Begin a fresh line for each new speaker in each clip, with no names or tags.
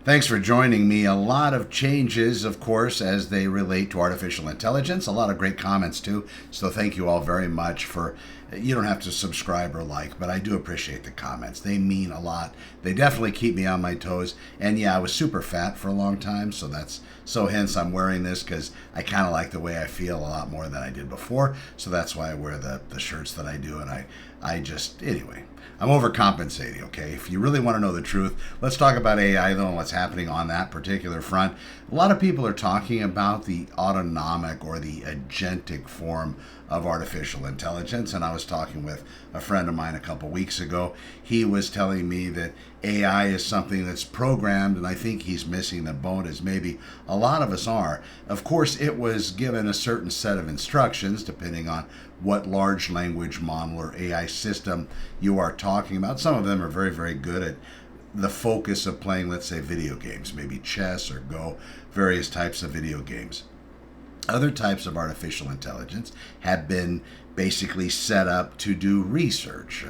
Thanks for joining me. A lot of changes, of course, as they relate to artificial intelligence. A lot of great comments, too. So thank you all very much for. You don't have to subscribe or like, but I do appreciate the comments. They mean a lot. They definitely keep me on my toes. And yeah, I was super fat for a long time, so hence I'm wearing this because I kind of like the way I feel a lot more than I did before. So that's why I wear the shirts that I do. And I just, anyway, I'm overcompensating, okay? If you really want to know the truth, let's talk about AI, though, and what's happening on that particular front. A lot of people are talking about the autonomic or the agentic form of artificial intelligence, and I was talking with a friend of mine a couple weeks ago. He was telling me that AI is something that's programmed, and I think he's missing the boat, as maybe a lot of us are. Of course, it was given a certain set of instructions, depending on what large language model or AI system you are talking about. Some of them are very, very good at the focus of playing, let's say, video games, maybe chess or Go, various types of video games. Other types of artificial intelligence have been basically set up to do research,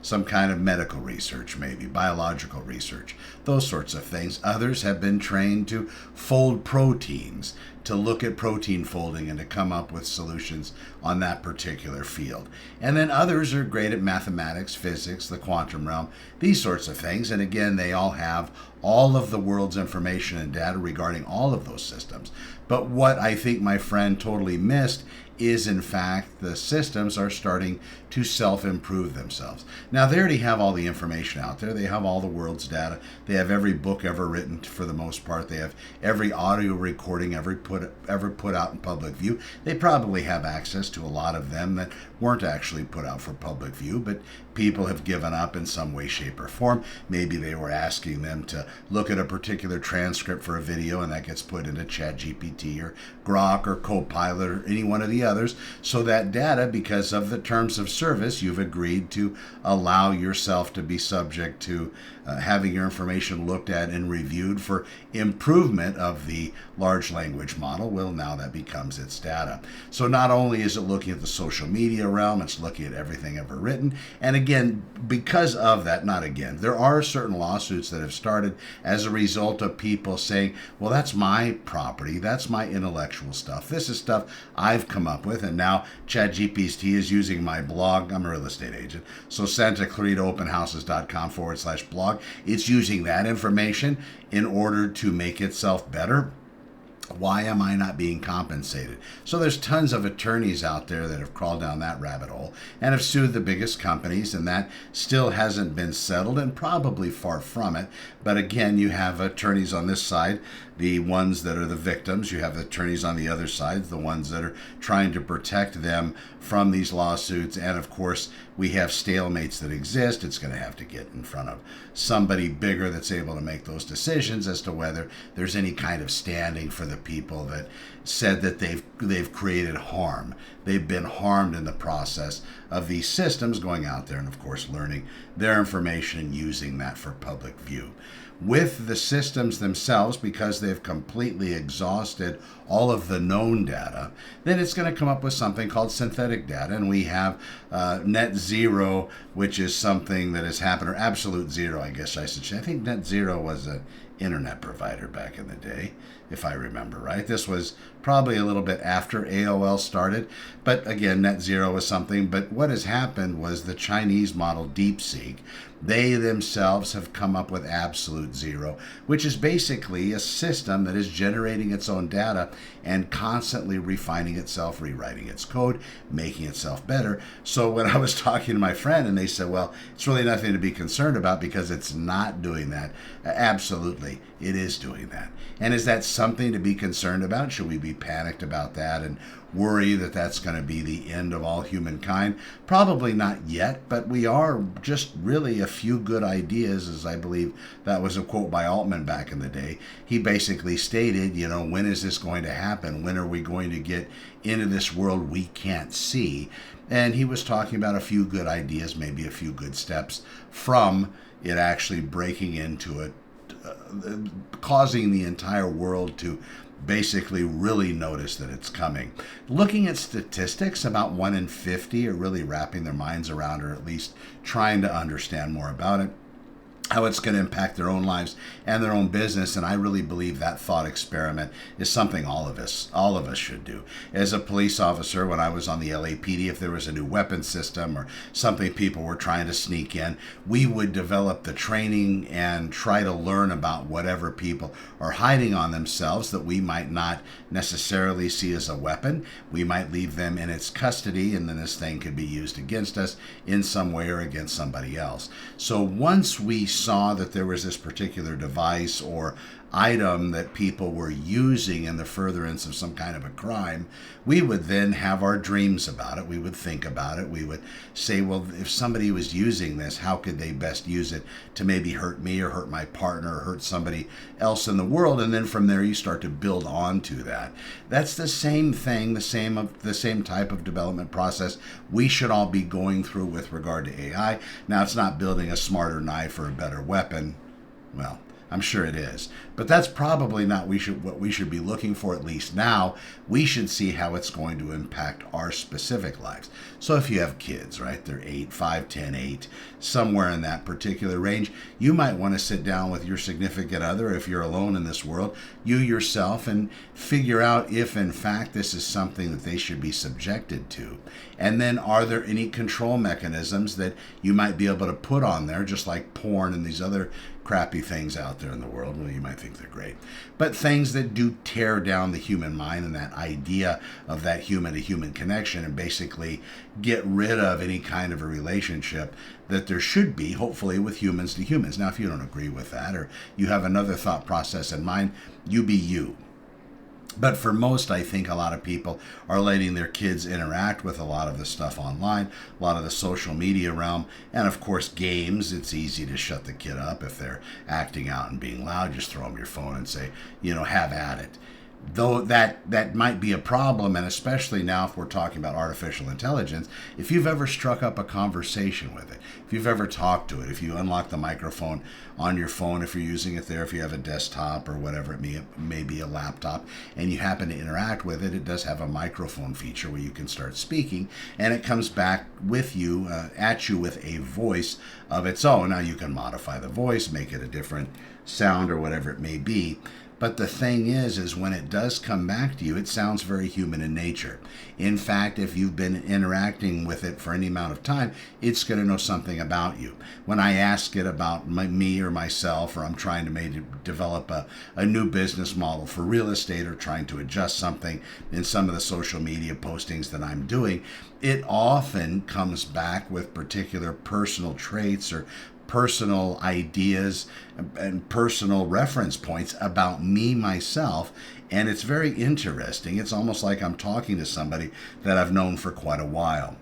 some kind of medical research, maybe biological research, those sorts of things. Others have been trained to fold proteins, to look at protein folding and to come up with solutions on that particular field. And then others are great at mathematics, physics, the quantum realm, these sorts of things. And again, they all have all of the world's information and data regarding all of those systems. But what I think my friend totally missed is, in fact, the systems are starting to self-improve themselves. Now, they already have all the information out there. They have all the world's data. They have every book ever written, for the most part. They have every audio recording ever put out in public view. They probably have access to a lot of them that weren't actually put out for public view, but people have given up in some way, shape, or form. Maybe they were asking them to look at a particular transcript for a video, and that gets put into ChatGPT or Grok or Copilot or any one of the others. So that data, because of the terms of service, you've agreed to allow yourself to be subject to having your information looked at and reviewed for improvement of the large language model. Well, now that becomes its data. So not only is it looking at the social media realm, it's looking at everything ever written. And again, because of that, there are certain lawsuits that have started as a result of people saying, well, that's my property, that's my intellectual stuff, this is stuff I've come up with, and now ChatGPT is using my blog. I'm a real estate agent, so SantaClaritaOpenHouses.com/blog. It's using that information in order to make itself better. Why am I not being compensated? So there's tons of attorneys out there that have crawled down that rabbit hole and have sued the biggest companies, and that still hasn't been settled, and probably far from it. But again, you have attorneys on this side, the ones that are the victims. You have attorneys on the other side, the ones that are trying to protect them from these lawsuits. And of course, we have stalemates that exist. It's going to have to get in front of somebody bigger that's able to make those decisions as to whether there's any kind of standing for the people that said that they've created harm. They've been harmed in the process of these systems going out there and, of course, learning their information and using that for public view. With the systems themselves, because they've completely exhausted all of the known data, then it's going to come up with something called synthetic data. And we have net zero, which is something that has happened, or absolute zero, I guess I should say. I think net zero was an internet provider back in the day, if I remember right. This was probably a little bit after AOL started, but again, net zero was something. But what has happened was the Chinese model DeepSeek, they themselves have come up with absolute zero, which is basically a system that is generating its own data and constantly refining itself, rewriting its code, making itself better. So when I was talking to my friend and they said, well, it's really nothing to be concerned about because it's not doing that. Absolutely, it is doing that. And is that something to be concerned about? Should we be panicked about that and worry that that's going to be the end of all humankind? Probably not yet, but we are just really a few good ideas, as I believe that was a quote by Altman back in the day. He basically stated, when is this going to happen? When are we going to get into this world we can't see? And he was talking about a few good ideas, maybe a few good steps from it actually breaking into it, causing the entire world to basically really notice that it's coming. Looking at statistics, about 1 in 50 are really wrapping their minds around, or at least trying to understand more about it. how it's going to impact their own lives and their own business. And I really believe that thought experiment is something all of us should do. As a police officer, when I was on the LAPD, if there was a new weapon system or something people were trying to sneak in, we would develop the training and try to learn about whatever people are hiding on themselves that we might not necessarily see as a weapon. We might leave them in its custody, and then this thing could be used against us in some way or against somebody else. So once we saw that there was this particular device or item that people were using in the furtherance of some kind of a crime, we would then have our dreams about it. We would think about it. We would say, well, if somebody was using this, how could they best use it to maybe hurt me or hurt my partner or hurt somebody else in the world? And then from there, you start to build on to that. That's the same thing, the same type of development process we should all be going through with regard to AI. Now, it's not building a smarter knife or a better weapon. Well, I'm sure it is. But that's probably not what we should be looking for, at least now. We should see how it's going to impact our specific lives. So if you have kids, right, they're 8, 5, 10, 8, somewhere in that particular range, you might want to sit down with your significant other, if you're alone in this world, you yourself, and figure out if, in fact, this is something that they should be subjected to. And then are there any control mechanisms that you might be able to put on there, just like porn and these other crappy things out there in the world. Well, you might think they're great, but things that do tear down the human mind and that idea of that human-to-human connection, and basically get rid of any kind of a relationship that there should be, hopefully, with humans to humans. Now, if you don't agree with that, or you have another thought process in mind, you be you. But for most, I think a lot of people are letting their kids interact with a lot of the stuff online, a lot of the social media realm, and of course games. It's easy to shut the kid up if they're acting out and being loud. Just throw them your phone and say, have at it. Though that might be a problem, and especially now if we're talking about artificial intelligence, if you've ever struck up a conversation with it, if you've ever talked to it, if you unlock the microphone on your phone, if you're using it there, if you have a desktop or whatever it may be, a laptop, and you happen to interact with it, it does have a microphone feature where you can start speaking, and it comes back with you, at you with a voice of its own. Now you can modify the voice, make it a different sound or whatever it may be. But the thing is when it does come back to you, it sounds very human in nature. In fact, if you've been interacting with it for any amount of time, it's going to know something about you. When I ask it about me or myself, or I'm trying to maybe develop a new business model for real estate, or trying to adjust something in some of the social media postings that I'm doing, it often comes back with particular personal traits or personal ideas and personal reference points about me, myself, and it's very interesting. It's almost like I'm talking to somebody that I've known for quite a while.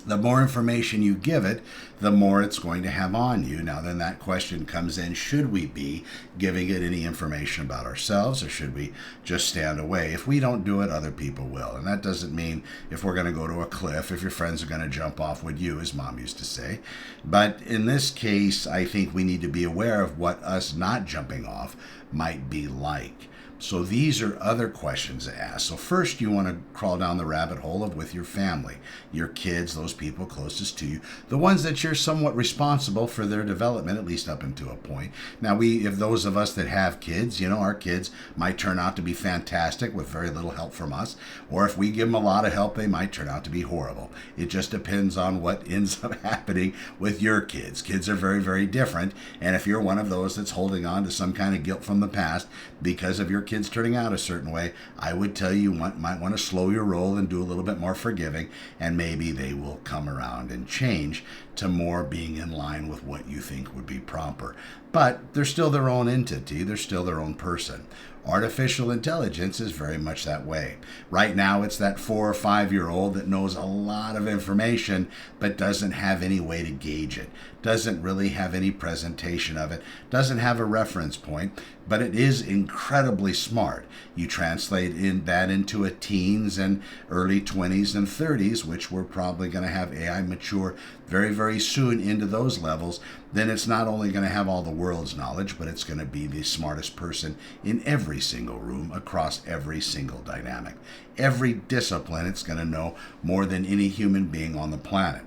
The more information you give it, the more it's going to have on you. Now, then that question comes in, should we be giving it any information about ourselves, or should we just stand away? If we don't do it, other people will. And that doesn't mean if we're going to go to a cliff, if your friends are going to jump off, would you, as Mom used to say. But in this case, I think we need to be aware of what us not jumping off might be like. So these are other questions to ask. So first, you want to crawl down the rabbit hole of with your family, your kids, those people closest to you, the ones that you're somewhat responsible for their development, at least up until a point. Now, if those of us that have kids, our kids might turn out to be fantastic with very little help from us, or if we give them a lot of help, they might turn out to be horrible. It just depends on what ends up happening with your kids. Kids are very, very different, and if you're one of those that's holding on to some kind of guilt from the past because of your kids turning out a certain way, I would tell you might want to slow your roll and do a little bit more forgiving, and maybe they will come around and change to more being in line with what you think would be proper. But they're still their own entity. They're still their own person. Artificial intelligence is very much that way. Right now, it's that 4 or 5-year-old that knows a lot of information but doesn't have any way to gauge it, doesn't really have any presentation of it, doesn't have a reference point, but it is incredibly smart. You translate that into a teens and early 20s and 30s, which we're probably going to have AI mature very, very soon into those levels. Then it's not only going to have all the world's knowledge, but it's going to be the smartest person in every single room across every single dynamic. Every discipline, it's going to know more than any human being on the planet.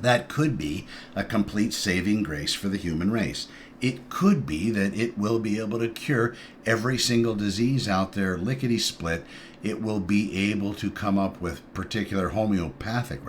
That could be a complete saving grace for the human race. It could be that it will be able to cure every single disease out there, lickety split. It will be able to come up with particular homeopathic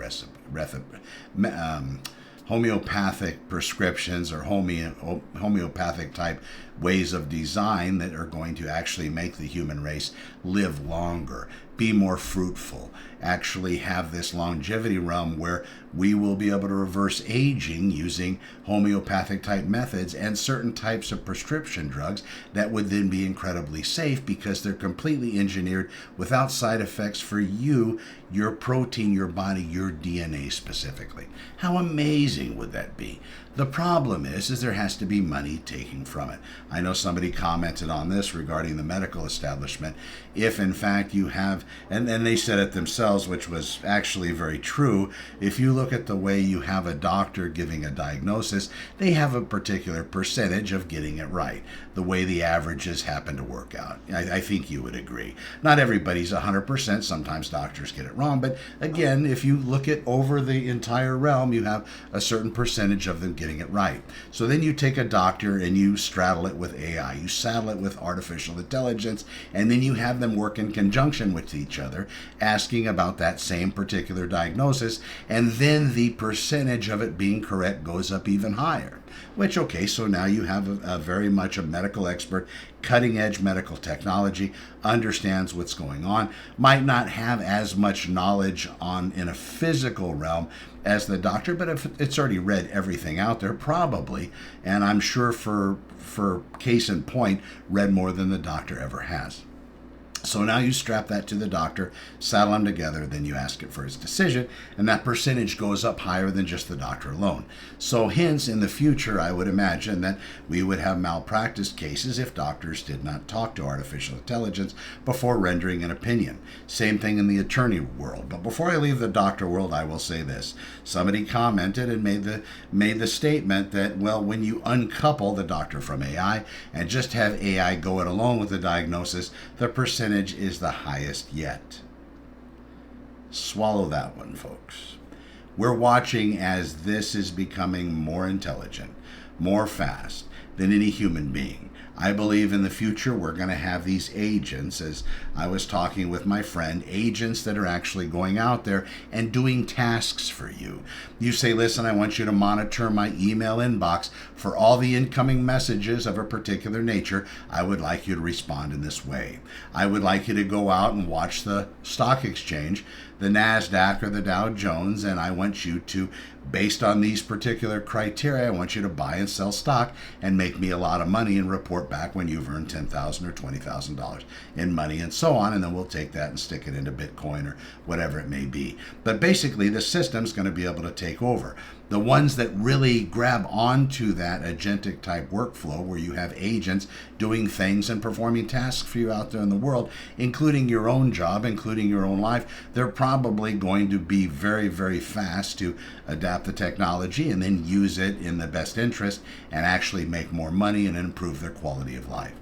prescriptions or homeopathic type ways of design that are going to actually make the human race live longer, be more fruitful, actually have this longevity realm where we will be able to reverse aging using homeopathic type methods and certain types of prescription drugs that would then be incredibly safe because they're completely engineered without side effects for you, your protein, your body, your DNA specifically. How amazing would that be? The problem is there has to be money taken from it. I know somebody commented on this regarding the medical establishment. If in fact you have, and they said it themselves, which was actually very true, if you look at the way you have a doctor giving a diagnosis, they have a particular percentage of getting it right, the way the averages happen to work out. I think you would agree. Not everybody's 100%, sometimes doctors get it wrong, but again, if you look at over the entire realm, you have a certain percentage of them getting it right. So then you take a doctor and you straddle it with AI, you saddle it with artificial intelligence, and then you have them work in conjunction with each other, asking about that same particular diagnosis, and then the percentage of it being correct goes up even higher. Which, okay, so now you have a very much a medical expert, cutting edge medical technology, understands what's going on, might not have as much knowledge in a physical realm as the doctor, but if it's already read everything out there, probably, and I'm sure for case in point, read more than the doctor ever has. So now you strap that to the doctor, saddle them together, then you ask it for his decision, and that percentage goes up higher than just the doctor alone. So hence, in the future, I would imagine that we would have malpractice cases if doctors did not talk to artificial intelligence before rendering an opinion. Same thing in the attorney world. But before I leave the doctor world, I will say this. Somebody commented and made the statement that, well, when you uncouple the doctor from AI and just have AI go it alone with the diagnosis, the percentage is the highest yet. Swallow that one, folks. We're watching as this is becoming more intelligent, more fast than any human being. I believe in the future we're going to have these agents, as I was talking with my friend, agents that are actually going out there and doing tasks for you. You say, listen, I want you to monitor my email inbox for all the incoming messages of a particular nature. I would like you to respond in this way. I would like you to go out and watch the stock exchange, the NASDAQ or the Dow Jones, and I want you to, based on these particular criteria, I want you to buy and sell stock and make me a lot of money and report back when you've earned $10,000 or $20,000 in money and so on, and then we'll take that and stick it into Bitcoin or whatever it may be. But basically, the system's going to be able to take over. The ones that really grab onto that agentic type workflow where you have agents doing things and performing tasks for you out there in the world, including your own job, including your own life, they're probably going to be very, very fast to adapt the technology and then use it in the best interest and actually make more money and improve their quality of life.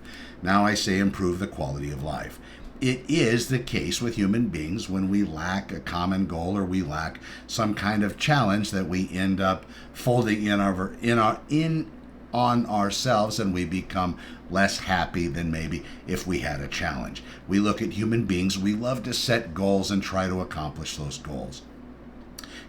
Now I say improve the quality of life. It is the case with human beings when we lack a common goal or we lack some kind of challenge that we end up folding in on ourselves, and we become less happy than maybe if we had a challenge. We look at human beings, we love to set goals and try to accomplish those goals.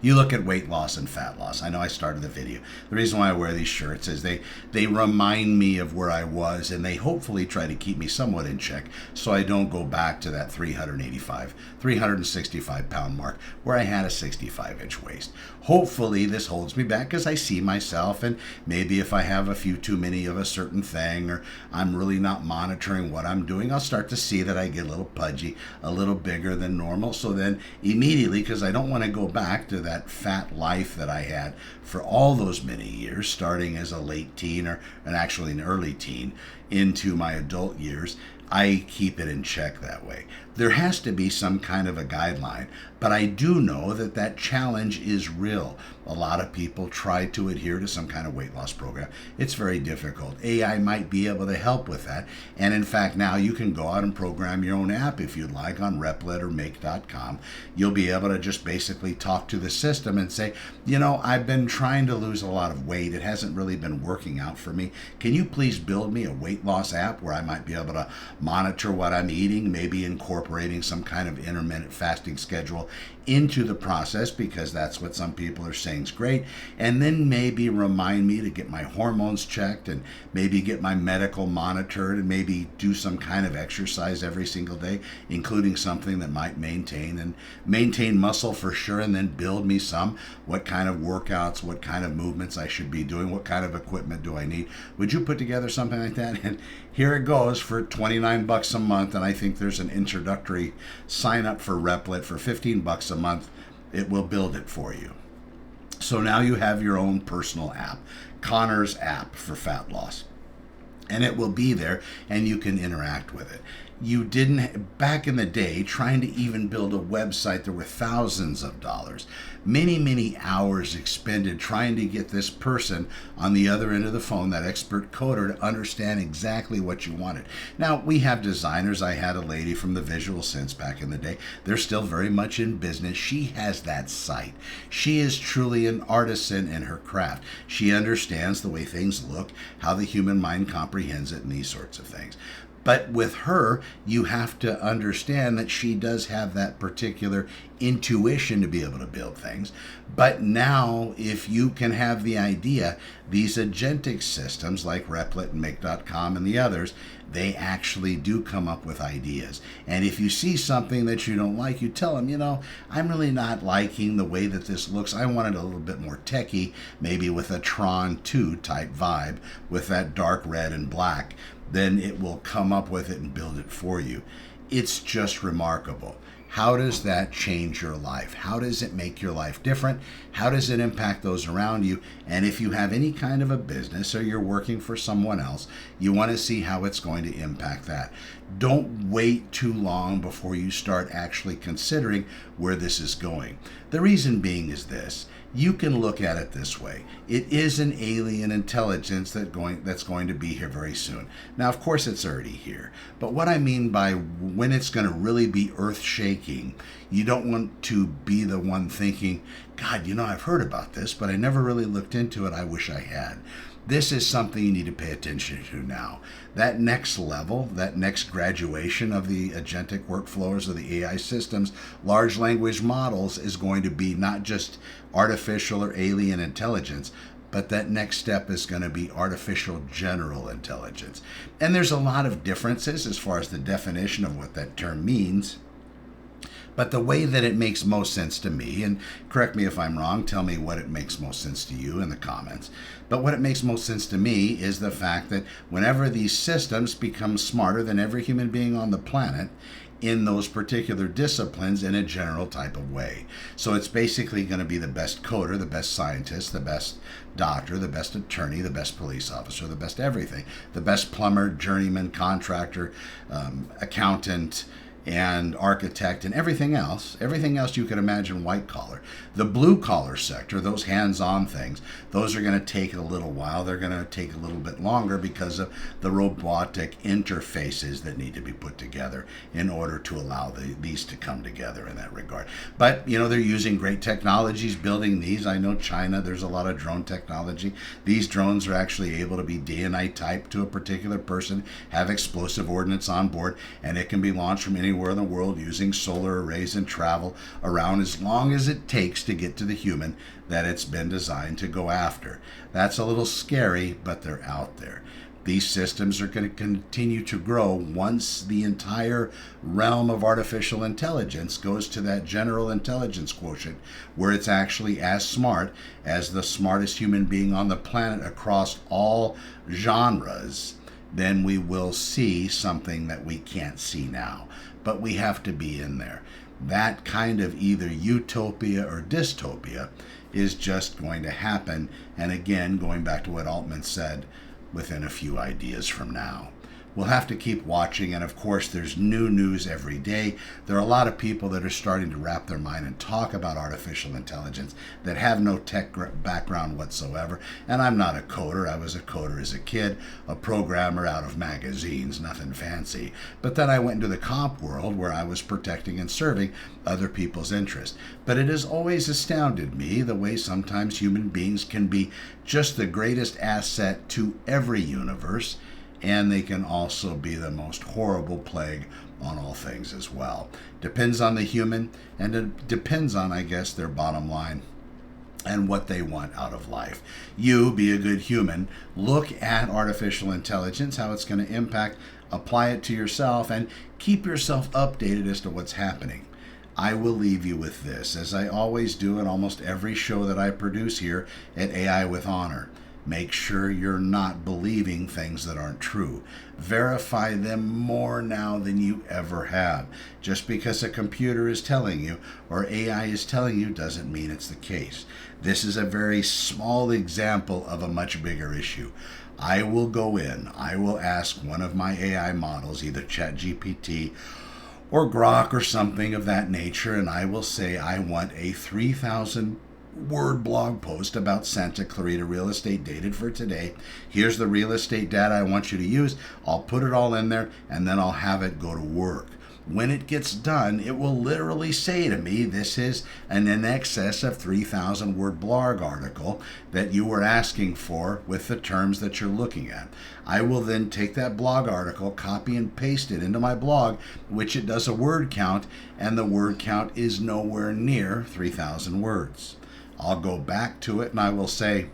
You look at weight loss and fat loss. I know I started the video. The reason why I wear these shirts is they remind me of where I was, and they hopefully try to keep me somewhat in check so I don't go back to that 365 pound mark where I had a 65-inch waist. Hopefully this holds me back because I see myself, and maybe if I have a few too many of a certain thing or I'm really not monitoring what I'm doing, I'll start to see that I get a little pudgy, a little bigger than normal. So then immediately, because I don't want to go back to that fat life that I had for all those many years, starting as a late teen and actually an early teen into my adult years, I keep it in check that way. There has to be some kind of a guideline, but I do know that that challenge is real. A lot of people try to adhere to some kind of weight loss program. It's very difficult. AI might be able to help with that. And in fact, now you can go out and program your own app if you'd like on Replit or Make.com. You'll be able to just basically talk to the system and say, I've been trying to lose a lot of weight. It hasn't really been working out for me. Can you please build me a weight loss app where I might be able to monitor what I'm eating, maybe incorporating some kind of intermittent fasting schedule into the process, because that's what some people are saying is great, and then maybe remind me to get my hormones checked and maybe get my medical monitored and maybe do some kind of exercise every single day, including something that might maintain muscle for sure, and then build me what kind of workouts, what kind of movements I should be doing, what kind of equipment do I need. Would you put together something like that? And here it goes for $29 a month, and I think there's an introductory sign up for Replit for $15 a month. It will build it for you. So now you have your own personal app, Connor's app for fat loss, and it will be there and you can interact with it. You didn't, back in the day, trying to even build a website, there were thousands of dollars, many hours expended trying to get this person on the other end of the phone, that expert coder, to understand exactly what you wanted. Now, we have designers. I had a lady from the Visual Sense back in the day. They're still very much in business. She has that sight. She is truly an artisan in her craft. She understands the way things look, how the human mind comprehends it, and these sorts of things. But with her, you have to understand that she does have that particular intuition to be able to build things. But now, if you can have the idea, these agentic systems like Replit and Make.com and the others, they actually do come up with ideas. And if you see something that you don't like, you tell them, I'm really not liking the way that this looks. I want it a little bit more techie, maybe with a Tron 2 type vibe with that dark red and black. Then it will come up with it and build it for you. It's just remarkable. How does that change your life? How does it make your life different? How does it impact those around you? And if you have any kind of a business or you're working for someone else, you want to see how it's going to impact that. Don't wait too long before you start actually considering where this is going. The reason being is this. You can look at it this way. It is an alien intelligence that's going to be here very soon. Now, of course, it's already here. But what I mean by when it's going to really be earth-shaking, you don't want to be the one thinking, God, I've heard about this, but I never really looked into it. I wish I had. This is something you need to pay attention to now. That next level, that next graduation of the agentic workflows of the AI systems, large language models, is going to be not just artificial or alien intelligence, but that next step is going to be artificial general intelligence. And there's a lot of differences as far as the definition of what that term means. But the way that it makes most sense to me, and correct me if I'm wrong, tell me what it makes most sense to you in the comments. But what it makes most sense to me is the fact that whenever these systems become smarter than every human being on the planet, in those particular disciplines in a general type of way. So it's basically going to be the best coder, the best scientist, the best doctor, the best attorney, the best police officer, the best everything, the best plumber, journeyman, contractor, accountant, and architect, and everything else you could imagine white collar. The blue collar sector, those hands-on things, those are going to take a little while. They're going to take a little bit longer because of the robotic interfaces that need to be put together in order to allow these to come together in that regard. But, they're using great technologies building these. I know China, there's a lot of drone technology. These drones are actually able to be day and night typed to a particular person, have explosive ordnance on board, and it can be launched from anywhere in the world using solar arrays and travel around as long as it takes to get to the human that it's been designed to go after. That's a little scary, but they're out there. These systems are going to continue to grow once the entire realm of artificial intelligence goes to that general intelligence quotient, where it's actually as smart as the smartest human being on the planet across all genres. Then we will see something that we can't see now. But we have to be in there. That kind of either utopia or dystopia is just going to happen. And again, going back to what Altman said, within a few ideas from now. we'll have to keep watching. And of course, there's new news every day. There are a lot of people that are starting to wrap their mind and talk about artificial intelligence that have no tech background whatsoever. And I'm not a coder. I was a coder as a kid, a programmer out of magazines, nothing fancy. But then I went into the comp world where I was protecting and serving other people's interests. But it has always astounded me the way sometimes human beings can be just the greatest asset to every universe, and they can also be the most horrible plague on all things as well. Depends on the human, and it depends on, I guess, their bottom line and what they want out of life. You, be a good human, look at artificial intelligence, how it's going to impact, apply it to yourself, and keep yourself updated as to what's happening. I will leave you with this, as I always do in almost every show that I produce here at AI with Honor. Make sure you're not believing things that aren't true. Verify them more now than you ever have. Just because a computer is telling you or AI is telling you doesn't mean it's the case. This is a very small example of a much bigger issue. I will go in, I will ask one of my AI models, either ChatGPT or Grok or something of that nature, and I will say I want a 3,000 word blog post about Santa Clarita real estate dated for today. Here's the real estate data I want you to use. I'll put it all in there, and then I'll have it go to work. When it gets done, it will literally say to me, this is an in excess of 3,000 word blog article that you were asking for with the terms that you're looking at. I will then take that blog article, copy and paste it into my blog, which it does a word count, and the word count is nowhere near 3,000 words. I'll go back to it and I will say,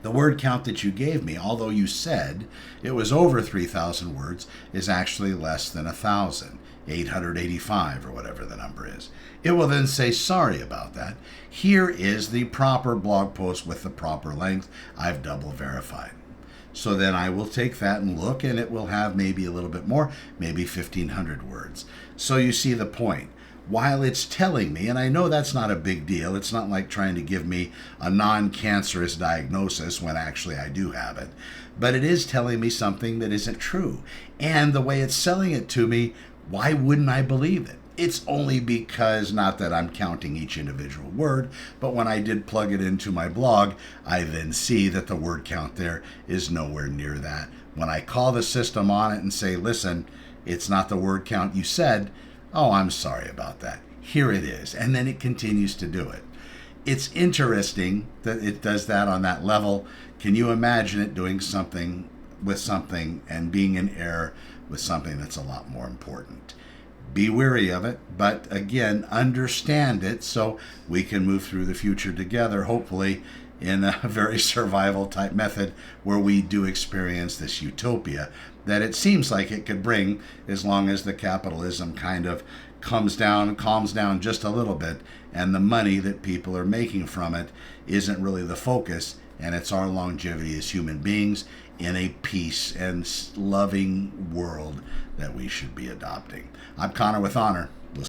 the word count that you gave me, although you said it was over 3,000 words, is actually less than 1,000, 885 or whatever the number is. It will then say, sorry about that. Here is the proper blog post with the proper length. I've double verified. So then I will take that and look, and it will have maybe a little bit more, maybe 1,500 words. So you see the point. While it's telling me, and I know that's not a big deal, it's not like trying to give me a non-cancerous diagnosis when actually I do have it, but it is telling me something that isn't true. And the way it's selling it to me, why wouldn't I believe it? It's only because, not that I'm counting each individual word, but when I did plug it into my blog, I then see that the word count there is nowhere near that. When I call the system on it and say, listen, it's not the word count you said, oh, I'm sorry about that. Here it is. And then it continues to do it. It's interesting that it does that on that level. Can you imagine it doing something with something and being in error with something that's a lot more important? Be wary of it, but again, understand it so we can move through the future together, hopefully in a very survival type method where we do experience this utopia that it seems like it could bring, as long as the capitalism kind of calms down just a little bit, and the money that people are making from it isn't really the focus, and it's our longevity as human beings in a peace and loving world that we should be adopting. I'm Connor with Honor.